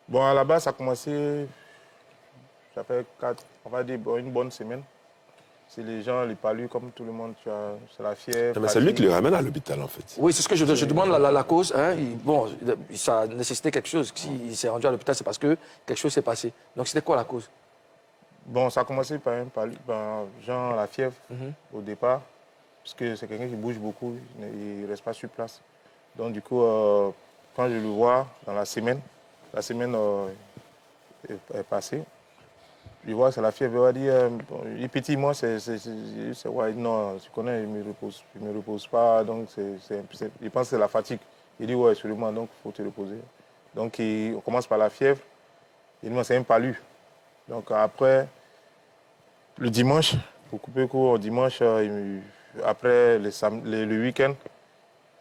Bon, à la base, ça a commencé, ça fait on va dire une bonne semaine. C'est les gens, les palus, comme tout le monde, c'est la fièvre, Mais c'est lui qui fatigue. le ramène à l'hôpital, en fait. Oui, c'est ce que je demande la cause. Hein. Bon, ça a nécessité quelque chose. S'il s'est rendu à l'hôpital, c'est parce que quelque chose s'est passé. Donc, c'était quoi la cause? Bon, ça a commencé par un palu, genre la fièvre au départ, parce que c'est quelqu'un qui bouge beaucoup, il ne reste pas sur place. Donc, du coup, quand je le vois dans la semaine est passée, je vois que c'est la fièvre. Il va dire, bon, il est petit, moi, ouais, non, tu connais, il me repose pas, donc il pense que c'est la fatigue. Il dit, ouais, absolument, donc il faut te reposer. Donc, on commence par la fièvre, il dit, moi, c'est un palu. Donc, après, le dimanche, pour couper court, dimanche, après le week-end,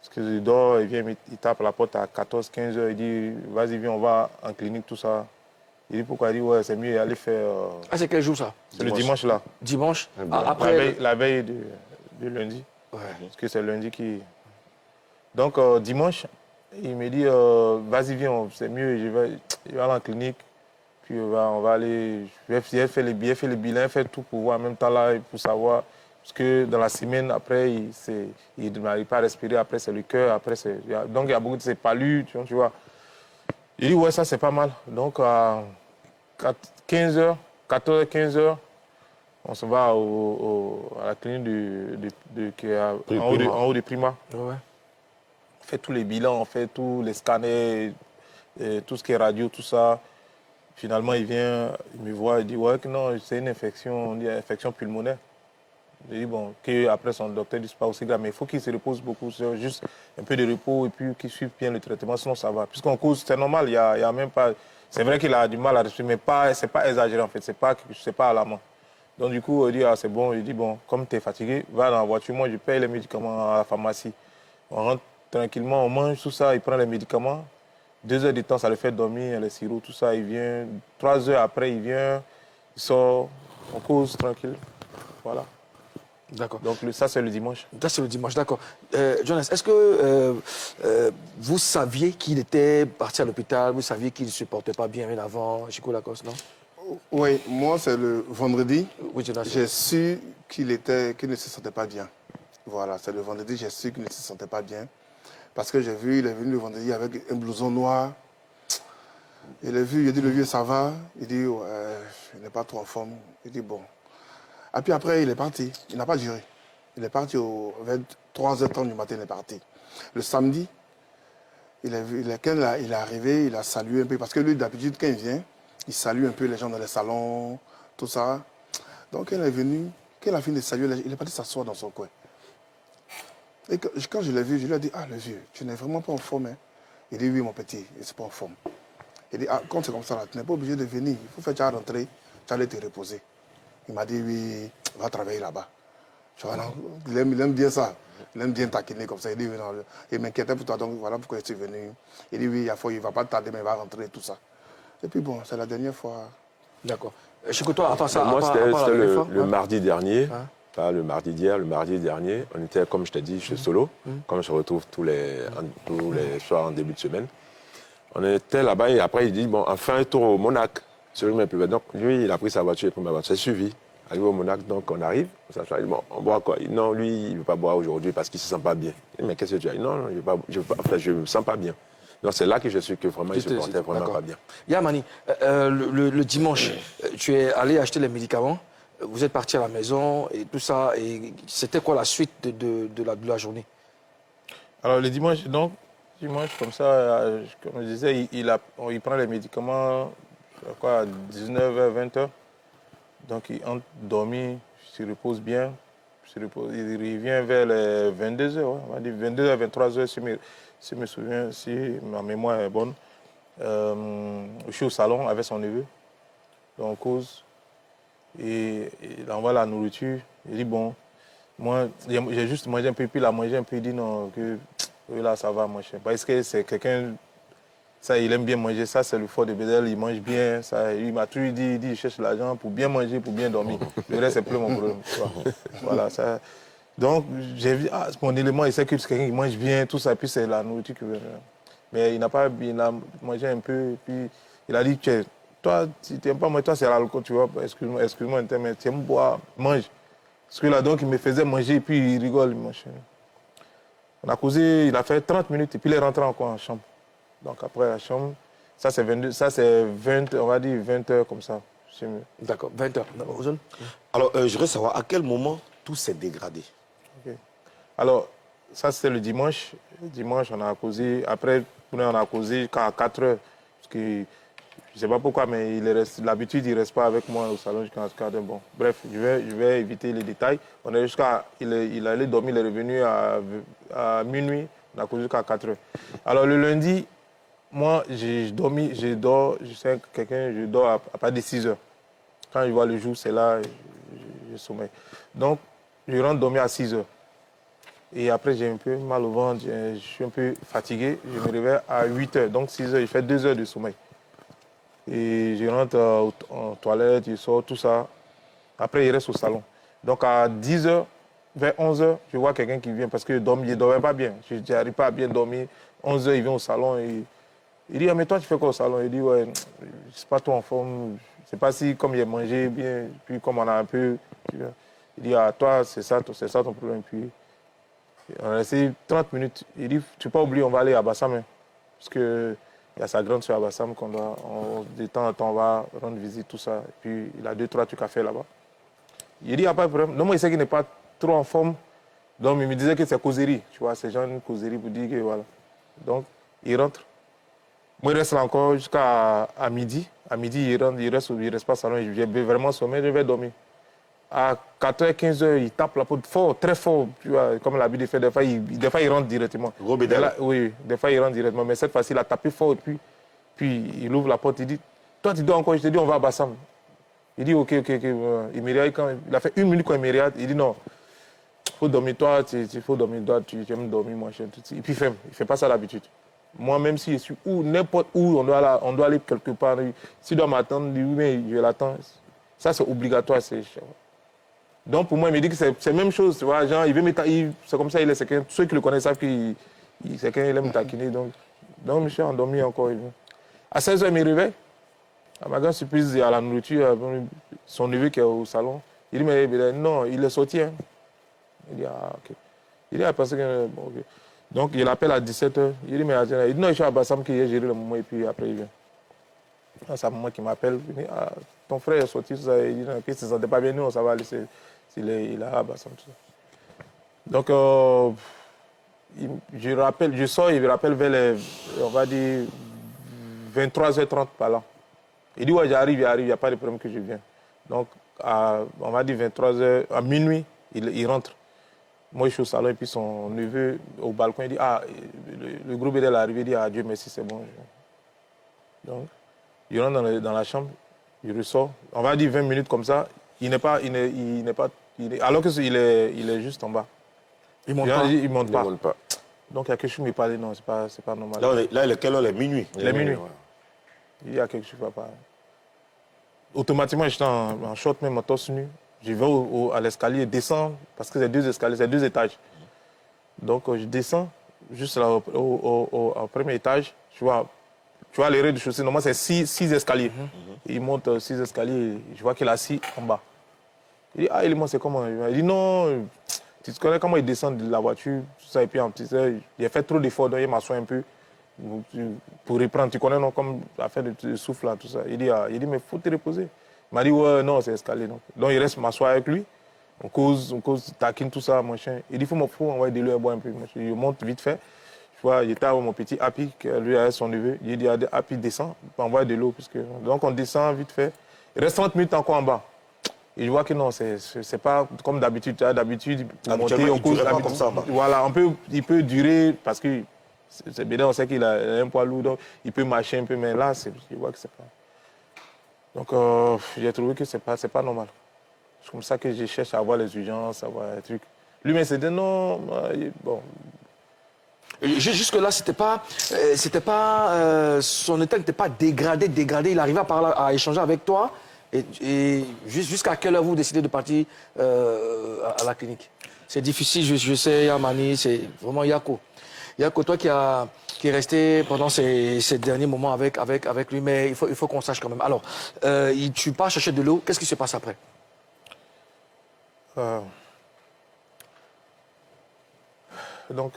parce qu'il dort, il vient, il tape à la porte à 14-15 heures, il dit, vas-y, viens, on va en clinique, tout ça. Il dit pourquoi? Il dit, ouais, c'est mieux aller faire. Ah, c'est quel jour ça? C'est le dimanche là. Dimanche. Après. La veille de lundi. Ouais. Parce que c'est lundi qui. Donc, dimanche, il me dit, vas-y, viens, c'est mieux, je vais aller en clinique. Puis on va aller. Je vais faire les billets, faire les bilans, faire tout pour voir en même temps là, pour savoir. Parce que dans la semaine, après, il n'arrive pas à respirer. Après, c'est le cœur. Après, donc, il y a beaucoup de ces palus, tu vois. Il dit, ouais, ça, c'est pas mal. Donc, à 15 heures, 14h, 15 heures, on se va à la clinique qui est en haut de Prima. Ouais. On fait tous les bilans, on fait tous les scanners, tout ce qui est radio, tout ça. Finalement, il vient, il me voit, il dit, ouais, que non, c'est une infection, on dit infection pulmonaire. Je dis, bon, qu'après son docteur ne dit pas aussi grave, mais il faut qu'il se repose beaucoup, juste un peu de repos et puis qu'il suive bien le traitement, sinon ça va. Puisqu'on cause, c'est normal, il y a même pas. C'est vrai qu'il a du mal à respirer, mais c'est pas exagéré en fait, c'est pas alarmant. Donc du coup, il dit, ah, c'est bon, il dit, bon, comme tu es fatigué, va dans la voiture, moi je paye les médicaments à la pharmacie. On rentre tranquillement, on mange tout ça, il prend les médicaments. 2 heures de temps, ça le fait dormir, les sirops, tout ça, il vient. 3 heures après, il vient, il sort, on cause tranquille. Voilà. D'accord. Donc ça, c'est le dimanche. Ça, c'est le dimanche, d'accord. Jonas, est-ce que vous saviez qu'il était parti à l'hôpital, vous saviez qu'il ne se portait pas bien avant, Chico Lacoste, non? Oui, moi, c'est le vendredi. Oui, Jonas. J'ai su qu'il ne se sentait pas bien. Voilà, c'est le vendredi, j'ai su qu'il ne se sentait pas bien. Parce que j'ai vu, il est venu le vendredi avec un blouson noir. Il a vu, il a dit, le vieux, ça va? Il dit, ouais, il n'est pas trop en forme. Il dit, bon. Et puis après, il est parti. Il n'a pas duré. Il est parti vers 3h30 du matin, il est parti. Le samedi, quand il est arrivé, il a salué un peu. Parce que lui, d'habitude, quand il vient, il salue un peu les gens dans les salons, tout ça. Donc, quand il est venu, quand il a fini de saluer, il est parti s'asseoir dans son coin. Et quand je l'ai vu, je lui ai dit, ah, le vieux, tu n'es vraiment pas en forme, hein? Il dit, oui, mon petit, je ne suis pas en forme. Il dit, ah, quand c'est comme ça, là, tu n'es pas obligé de venir. Il faut faire ta rentrée, tu allais te reposer. Il m'a dit, oui, va travailler là-bas. Il aime bien ça. Il aime bien taquiner comme ça. Il dit, oui, non, il m'inquiétait pour toi, donc voilà pourquoi je suis venu. Il dit, oui, il ne va pas tarder, mais il va rentrer, tout ça. Et puis bon, c'est la dernière fois. D'accord. Chico, toi, à part ça, Moi, c'était le hein? mardi dernier, Hein? pas le mardi d'hier, le mardi dernier. On était, comme je t'ai dit, chez Solo, comme je retrouve tous les soirs en début de semaine. On était là-bas et après, il dit, bon, enfin, un tour au Monac. Donc, lui, il a pris sa voiture, il a pris ma voiture, c'est suivi. Arrivé au Monac, donc on arrive, on s'assoit, il dit, bon, on boit quoi? Non, lui, il ne veut pas boire aujourd'hui parce qu'il ne se sent pas bien. Je dis, mais qu'est-ce que tu as? Non, je ne me sens pas bien. Donc c'est là que je suis que vraiment, il se portait vraiment pas bien. Yamani, le dimanche, tu es allé acheter les médicaments, vous êtes parti à la maison et tout ça, et c'était quoi la suite de la journée? Alors le dimanche, comme ça, comme je disais, il prend les médicaments à 19h, 20h. Donc il entre dormir, il se repose bien. Il revient vers les 22h, ouais, on va dire 22h, 23h, si je me souviens, si ma mémoire est bonne. Je suis au salon avec son neveu, donc on cause. Et il envoie la nourriture. Il dit, bon, moi, j'ai juste mangé un peu, puis il a mangé un peu, il dit non, que là, ça va, mon cher. Parce que c'est quelqu'un, ça, il aime bien manger, ça, c'est le fort de Bédel, il mange bien. Ça, il m'a toujours dit, il cherche l'argent pour bien manger, pour bien dormir. Le reste, c'est plus mon problème. Voilà, ça. Donc, j'ai vu, ah, mon élément, il sait que c'est quelqu'un qui mange bien, tout ça, puis c'est la nourriture que. Mais il n'a pas, il a mangé un peu, puis Il a dit, toi, si tu n'aimes pas moi, toi, c'est l'alcool, tu vois. Excuse-moi, mais tu aimes boire, mange. Parce que là, donc, il me faisait manger et puis il rigole, machin. On a causé, il a fait 30 minutes et puis il est rentré encore en chambre. Donc après la chambre, ça c'est 20, on va dire 20 heures comme ça. C'est mieux. D'accord, 20 heures. Ozone. Alors, je voudrais savoir à quel moment tout s'est dégradé. Ok. Alors, ça c'était le dimanche. Le dimanche, on a causé. Après, on a causé jusqu'à 4 heures. Parce que je ne sais pas pourquoi, mais l'habitude, il ne reste pas avec moi au salon jusqu'à 4 heures. Bon, bref, je vais éviter les détails. On est jusqu'à. Il allait dormir, il est revenu à minuit. On a causé jusqu'à 4 heures. Alors, le lundi, moi, je dors, je sais quelqu'un, je dors à partir de 6 heures. Quand je vois le jour, c'est là, je sommeille. Donc, je rentre dormir à 6 heures. Et après, j'ai un peu mal au ventre, je suis un peu fatigué. Je me réveille à 8 heures. Donc, 6 heures, je fais 2 heures de sommeil. Et je rentre en toilette, je sors, tout ça. Après, il reste au salon. Donc, à 10 heures, vers 11 heures, je vois quelqu'un qui vient parce que je ne dormais pas bien. Je n'arrive pas à bien dormir. 11 heures, il vient au salon et il dit, ah, mais toi, tu fais quoi au salon? Il dit, ouais, je ne suis pas trop en forme. Je ne sais pas si, comme il a mangé bien, puis comme on a un peu... Il dit, ah, toi, c'est ça ton problème. Puis, on a resté 30 minutes. Il dit, tu n'as pas oublié, on va aller à Bassam. Hein, parce qu'il y a sa grande soeur à Bassam qu'on doit... De temps en temps, on va rendre visite, tout ça. Et puis, il a 2-3 trucs à faire là-bas. Il dit, il n'y a pas de problème. Non, moi, il sait qu'il n'est pas trop en forme. Donc, il me disait que c'est causerie. Tu vois, c'est genre une causerie pour dire que voilà. Donc, il rentre. Moi, il reste là encore jusqu'à midi. À midi, il reste pas au salon. J'ai vraiment sommeil, je vais dormir. À 4h, 15h, il tape la porte fort, très fort. Tu vois, comme l'habitude de faire. Des fois, il rentre directement. Oui, des fois, il rentre directement. Mais cette fois-ci, il a tapé fort. Et puis, il ouvre la porte. Il dit, toi, tu dors encore? Je te dis, on va à Bassam. Il dit, ok. Il me regarde il a fait 1 minute quand il me regarde. Il dit, non, il faut dormir, toi, tu aimes dormir, moi. Et puis, il ne fait pas ça d'habitude. Moi, même si je suis n'importe où, on doit aller quelque part. S'il doit m'attendre, oui, mais je l'attends. Ça, c'est obligatoire. Donc, pour moi, il me dit que c'est la même chose. Tu vois, genre, il veut c'est comme ça, ceux qui le connaissent savent qu'il aime taquiner. Donc, je suis endormi encore. À 16h, il me réveille. À ma grande surprise, il y a la nourriture, son neveu qui est au salon. Il dit, mais non, il est sorti. Hein. Il dit, ah, ok. Il dit, ah, parce que. Bon, ok. Donc, il appelle à 17h. Il dit, mais attends, il dit, non, je suis à Bassam qui a géré le moment et puis après, il vient. C'est maman qui m'appelle. Il dit, ah, ton frère est sorti, tout ça. Il dit, non, il ne se sentait pas bien, nous, ça va laisser. Il est à Bassam, tout ça. Donc, je sors, il me rappelle vers les, on va dire, 23h30 par là. Il dit, ouais, j'arrive, il n'y a pas de problème que je viens. Donc, on va dire 23h, à minuit, il rentre. Moi, je suis au salon et puis son neveu au balcon, il dit, ah, le groupe est arrivé, il dit, ah, Dieu merci, c'est bon. Donc, il rentre dans la chambre, il ressort. On va dire 20 minutes comme ça, alors qu'il est juste en bas. Il ne monte pas. Donc, il y a quelque chose qui me parlait, non, c'est pas normal. Là, il est quelle heure? Il est minuit. Il est minuit. Il y a quelque chose qui ne va pas. Automatiquement, j'étais en short, même en torse nu. Je vais à l'escalier, descends, parce que c'est 2 escaliers, c'est 2 étages. Donc, je descends, juste là, au premier étage. Tu vois les rez-de-chaussée, normalement, c'est 6 escaliers. Il monte 6 escaliers, je vois qu'il est assis en bas. Il dit, ah, c'est comment? Il dit, non, tu te connais comment il descend de la voiture, tout ça, et puis en petit, il a fait trop d'efforts, donc il m'assoit un peu pour reprendre. Tu connais, non, comme affaire de souffle, là, tout ça. Il dit, mais il faut te reposer. Il m'a dit, ouais, non, c'est escalier. Donc il reste m'asseoir avec lui. On cause, taquine, tout ça, machin. Il dit, faut m'envoyer de l'eau et boire un peu. Je monte vite fait. Tu vois, j'étais avec mon petit Happy, lui avec son neveu. Il dit, Happy, descend, envoie de l'eau. Donc on descend vite fait. Il reste 30 minutes encore en bas. Et je vois que non, c'est pas comme d'habitude. D'habitude, pour monter, on cause comme ça. Voilà, il peut durer parce que c'est bien, on sait qu'il a un poids lourd, donc il peut marcher un peu, mais là, je vois que c'est pas. Donc, j'ai trouvé que c'est pas normal. C'est comme ça que je cherche à avoir les urgences, à avoir les trucs. Lui, mais c'était non. Bon. Jusque-là, son état n'était pas dégradé. Il arrivait à échanger avec toi. Et jusqu'à quelle heure vous décidez de partir à la clinique? C'est difficile, je sais, Yamani, c'est vraiment Yako. Il y a que toi qui est resté pendant ces derniers moments avec lui, mais il faut qu'on sache quand même. Alors, tu pars chercher de l'eau, qu'est-ce qui se passe après? Donc,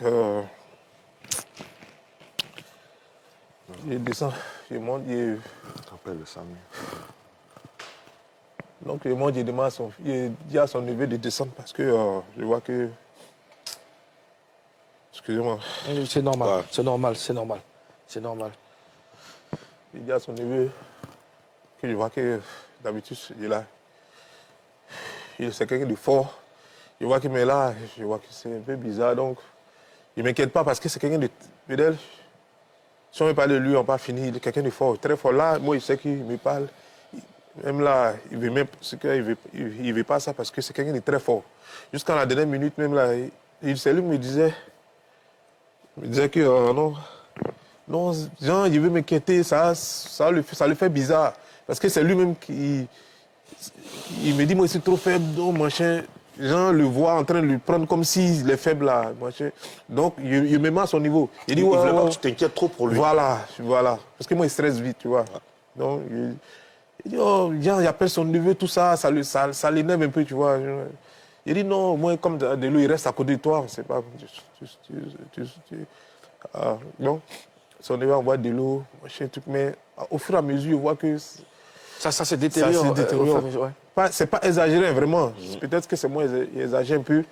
je descends, je monte, Après le SAMU. donc je monte, je demande il dit à son neveu de descendre parce que je vois que... Excusez-moi. C'est normal, Ouais. c'est normal, c'est normal. C'est normal. Il dit à son neveu que je vois que d'habitude, il est là. C'est quelqu'un de fort. Je vois qu'il est là, je vois que c'est un peu bizarre, donc je ne m'inquiète pas parce que c'est quelqu'un de fidèle. Si on me parle de lui, on va pas finir. Il est quelqu'un de fort, très fort. Là, moi, je sais qu'il me parle. Même là, il veut même il veut pas ça parce que c'est quelqu'un de très fort. Jusqu'à la dernière minute, même là, c'est lui qui me disait que non, Jean, il veut m'inquiéter, ça le fait bizarre. Parce que c'est lui-même qui il me dit, moi, je suis trop faible, donc machin. Jean le voit en train de le prendre comme s'il est faible là, machin. Donc, il me met à son niveau. Il dit, Il ouais, voulait pas ouais. que tu t'inquiètes trop pour lui. Voilà. Parce que moi, il stresse vite, tu vois. Donc, il dit, oh, Jean, il appelle son neveu, tout ça, ça l'énerve un peu, tu vois. Il dit, non, moi, comme de l'eau, il reste à côté de toi, on sait pas. Non, son neveu envoie de l'eau, machin, truc, mais au fur et à mesure, je vois que Ça se détériore. ça se détériore. Ouais. C'est pas exagéré, vraiment. Peut-être que c'est moi, j'exagère un peu.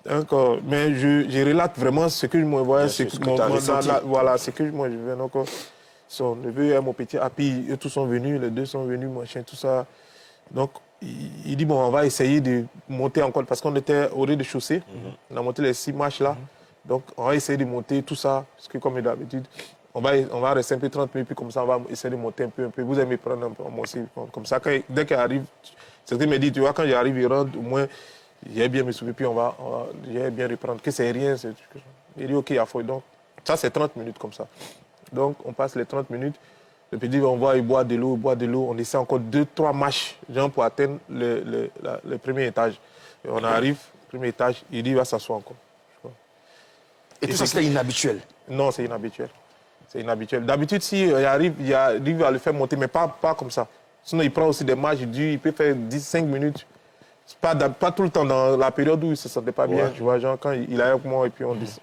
Donc, mais je relate vraiment ce que moi, voilà, sûr, ce que t'as ressenti. voilà, ce que moi je veux. Donc, son neveu et mon petit Happy, eux tous sont venus, les deux sont venus, machin, tout ça. Donc, il dit, bon, on va essayer de monter encore, parce qu'on était au rez-de-chaussée. On a monté les 6 marches là. Donc, on va essayer de monter tout ça, parce que comme d'habitude, on va rester un peu 30 minutes, puis comme ça, on va essayer de monter un peu. Vous aimez prendre un peu, moi aussi. Comme ça, dès qu'il arrive, c'est ce qu'il me dit, tu vois, quand j'arrive, il rentre, au moins, j'ai bien me souvenir, puis j'ai bien reprendre. Que c'est rien, il dit, OK, il faut. Donc, ça, c'est 30 minutes comme ça. Donc, on passe les 30 minutes. Le petit, on va, il boit de l'eau, on essaie encore 2-3 marches, genre, pour atteindre le premier étage. Et on arrive, premier étage, il dit, il va s'asseoir encore. Et tout ça, c'était inhabituel. Non, c'est inhabituel. C'est inhabituel. D'habitude, si il arrive à le faire monter, mais pas comme ça. Sinon, il prend aussi des marches, il peut faire 10-5 minutes. Pas tout le temps, dans la période où il ne se sentait pas bien, tu vois, genre quand il est avec moi et puis on descend.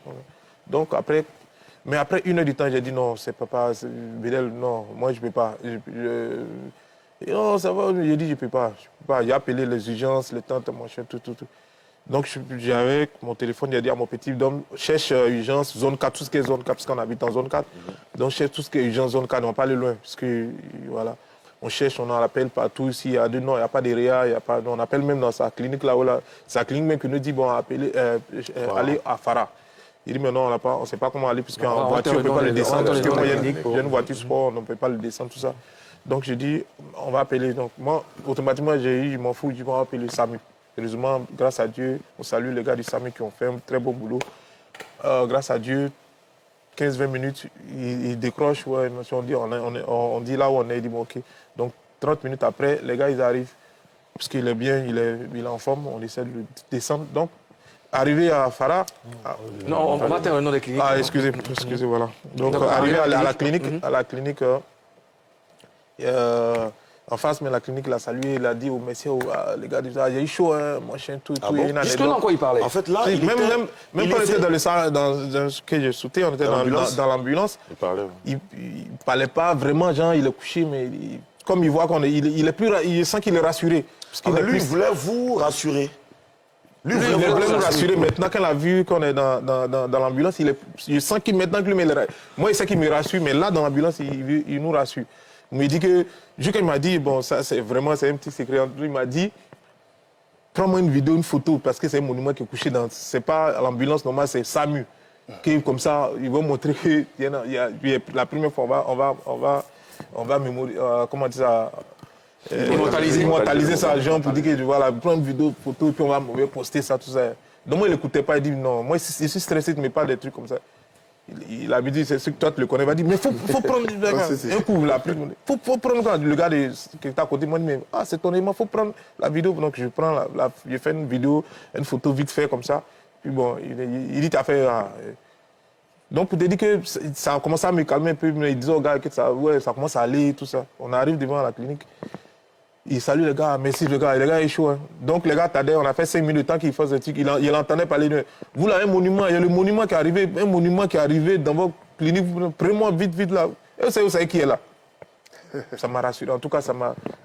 Donc après 1 heure du temps, j'ai dit non, c'est papa, Bédel, non, moi je ne peux pas. Et non, ça va, j'ai dit je ne peux pas. J'ai appelé les urgences, les tantes, machin, tout. Donc, j'avais mon téléphone, j'ai dit à mon petit, donc, cherche urgence, zone 4, tout ce qui est zone 4, parce qu'on habite en zone 4. Donc, cherche tout ce qui est urgence, zone 4, on va pas aller loin, parce que, voilà, on cherche, on en appelle partout. S'il y a non, il n'y a pas de réa, on appelle même dans sa clinique, là, sa clinique même qui nous dit, bon, aller à Farah. Il dit, mais non, on ne sait pas comment aller, puisqu'en voiture, on ne peut pas le descendre, parce que moi, il y a une voiture sport, on ne peut pas le descendre, tout ça. Donc, je dis, on va appeler. Donc, moi, automatiquement, je m'en fous, je dis, on va appeler le SAMU. Heureusement, grâce à Dieu, on salue les gars du SAMU qui ont fait un très beau boulot. Grâce à Dieu, 15-20 minutes, ils décrochent. Ouais, on dit là où on est, il dit bon, OK. Donc 30 minutes après, les gars, ils arrivent. Parce qu'il est bien, il est en forme, on essaie de le descendre. Donc, arrivé à Farah. Non, on va faire le nom des cliniques. Ah, excusez, voilà. Donc, arrivé à la clinique, en face, mais la clinique l'a salué, il a dit au messieurs, les gars, il y a eu chaud, hein, machin, tout. Ah bon? Justement, quoi il parlait? En fait, là, Oui, il même était... quand on était dans le salle, dans ce que j'ai sauté, on était dans l'ambulance. Il parlait. Il ne parlait pas vraiment, genre, il est couché, mais comme il voit il sent qu'il est rassuré. Parce qu'il lui, il voulait vous rassurer. Lui, il voulait nous rassurer. Maintenant, quand il a vu qu'on est dans l'ambulance, il sent qu'il maintenant que lui, moi, il sait qu'il me rassure, mais là, dans l'ambulance, il nous rassure. Il me dit que, quand il m'a dit, bon, ça, c'est un petit secret. Il m'a dit, prends-moi une vidéo, une photo, parce que c'est un monument qui est couché dans. C'est pas l'ambulance normale, c'est SAMU. Comme ça, il va montrer que la première fois, on va mémoriser, comment dire ça, immortaliser ça à gens pour dire que voilà, prendre une vidéo, photo, et puis on va poster ça, tout ça. Donc moi, il n'écoutait pas, il dit non, moi, je suis stressé, tu ne mets pas des trucs comme ça. Il a dit, c'est ce que toi tu le connais, il va dire, mais faut prendre un coup, il a pris, faut prendre le gars qui est à côté, moi, mais c'est ton aimant, faut prendre la vidéo. Donc je prends je fais une vidéo, une photo vite fait comme ça. Puis bon, il dit, t'as fait, Donc, pour te dire que ça a commencé à me calmer un peu, mais ils disaient aux gars que ça commence à aller, tout ça. On arrive devant la clinique. Il salue les gars, merci les gars est chaud. Hein. Donc les gars attendaient, on a fait 5 minutes, le temps qu'ils fassent le truc, il entendait parler de... Vous là, un monument, il y a le monument qui est arrivé dans votre clinique, prenez-moi vite là. Et vous savez qui est là. Ça m'a rassuré, en tout cas,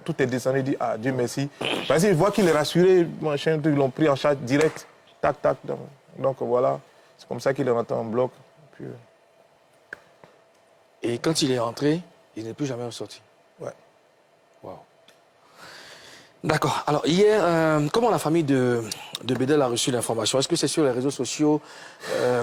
tout est descendu, dit, ah Dieu merci. Parce qu'ils voient qu'il est rassuré, machin, ils l'ont pris en charge direct, tac. Donc voilà, c'est comme ça qu'il est rentré en bloc. Puis... Et quand il est rentré, il n'est plus jamais ressorti. Ouais. Waouh. D'accord. Alors, hier, comment la famille de Bédel a reçu l'information? Est-ce que c'est sur les réseaux sociaux,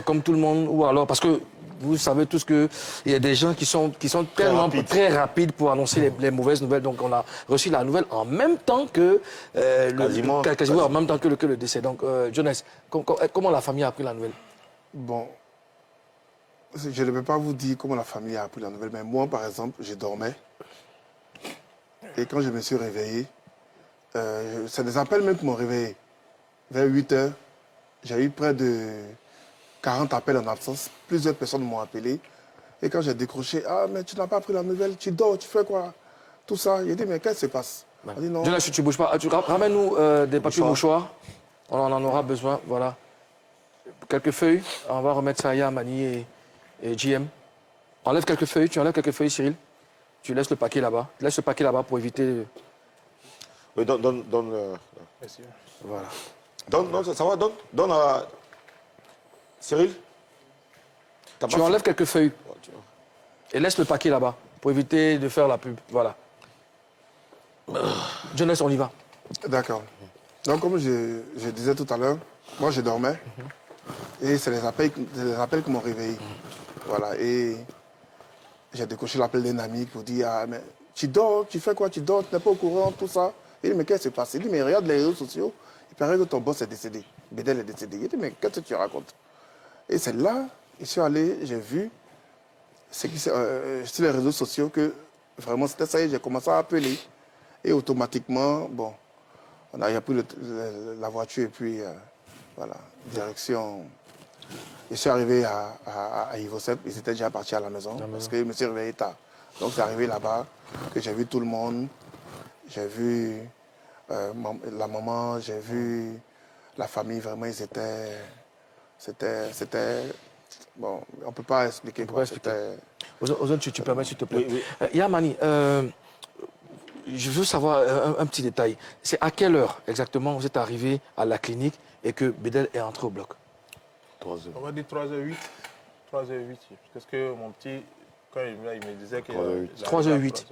comme tout le monde, ou alors, parce que vous savez tous qu'il y a des gens qui sont tellement très rapides pour annoncer les mauvaises nouvelles. Donc, on a reçu la nouvelle en même temps que quasiment en même temps que le décès. Donc, Jonas, comment la famille a appris la nouvelle? Bon, je ne peux pas vous dire comment la famille a appris la nouvelle, mais moi, par exemple, je dormais. Et quand je me suis réveillé, c'est des appels même qui m'ont réveillé. Vers 8 heures, j'ai eu près de 40 appels en absence. Plusieurs personnes m'ont appelé. Et quand j'ai décroché, ah, mais tu n'as pas pris la nouvelle, tu dors, tu fais quoi? Tout ça. J'ai dit, mais qu'est-ce qui se passe? On dit, non. Jonas, si tu ne bouges pas, ramène-nous des papiers mouchoirs. On en aura besoin, voilà. Quelques feuilles. On va remettre ça à Yamani et JM. Enlève quelques feuilles. Tu enlèves quelques feuilles, Cyril. Tu laisses le paquet là-bas. Laisse le paquet là-bas pour éviter... Oui, donne. Merci. Voilà. Non, ça va, donne à Cyril. Tu enlèves quelques feuilles et laisse le paquet là-bas pour éviter de faire la pub. Voilà. Jonas, on y va. D'accord. Donc, comme je disais tout à l'heure, moi, je dormais. Et c'est les appels qui m'ont réveillé. Voilà. Et j'ai décoché l'appel d'un ami pour dire, ah, mais tu dors, tu fais quoi? Tu dors, tu n'es pas au courant, tout ça. Il dit, mais qu'est-ce qui se passe? Il dit, mais regarde les réseaux sociaux, il paraît que ton boss est décédé. Bédel est décédé. Il dit, mais qu'est-ce que tu racontes? Et c'est là, je suis allé, j'ai vu sur les réseaux sociaux que vraiment c'était ça, et j'ai commencé à appeler. Et automatiquement, bon, il a pris la voiture et puis, voilà, direction. Je suis arrivé à Ivosep, ils étaient déjà partis à la maison parce que je me suis réveillé tard. Donc c'est arrivé là-bas que j'ai vu tout le monde. J'ai vu la maman, j'ai vu la famille, vraiment, ils étaient... C'était... Bon, on ne peut pas expliquer quoi. Ozone, tu permets, s'il te plaît. Oui. Yamani, je veux savoir un petit détail. C'est à quelle heure exactement vous êtes arrivé à la clinique et que Bédel est entré au bloc? 3 heures. On va dire 3h08. 3h08. Parce que mon petit, quand il me disait que... 3h08.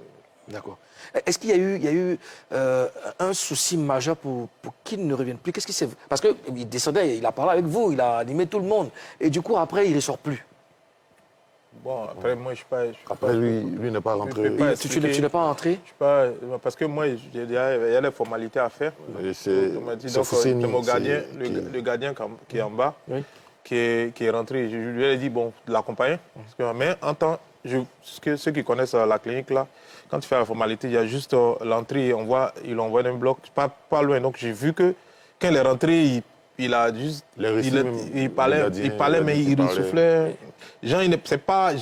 D'accord. Est-ce qu'il y a eu un souci majeur pour qu'il ne revienne plus? Qu'est-ce qui s'est... Parce qu'il descendait, il a parlé avec vous, il a animé tout le monde. Et du coup, après, il ne ressort plus. Bon, après, moi, je ne suis pas... Après, lui n'est pas rentré. Tu n'es pas rentré? Je suis pas... Parce que moi, il y a les formalités à faire. C'est le gardien qui est en bas, oui, qui est rentré. Je lui ai dit, bon, de l'accompagner. Mais en temps... Ceux qui connaissent la clinique, là, quand tu fais la formalité, il y a juste l'entrée, il envoie un bloc, pas loin. Donc j'ai vu que quand il est rentré, il a juste... Il parlait, mais il soufflait. Jean, c'est pas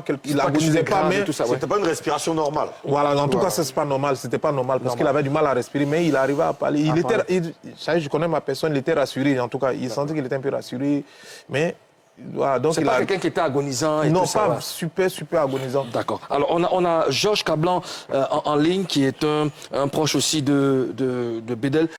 quelqu'un... Il agonisait pas, mais... C'était pas une respiration normale. Voilà, en tout cas, c'est pas normal. C'était pas normal parce qu'il avait du mal à respirer, mais il arrivait à parler. Je connais ma personne, il était rassuré. En tout cas, il sentait qu'il était un peu rassuré. Mais... Voilà, donc c'est pas quelqu'un qui était agonisant et non, tout ça. Non, pas super agonisant. D'accord. Alors, on a Georges Cablan en ligne, qui est un proche aussi de Bédel.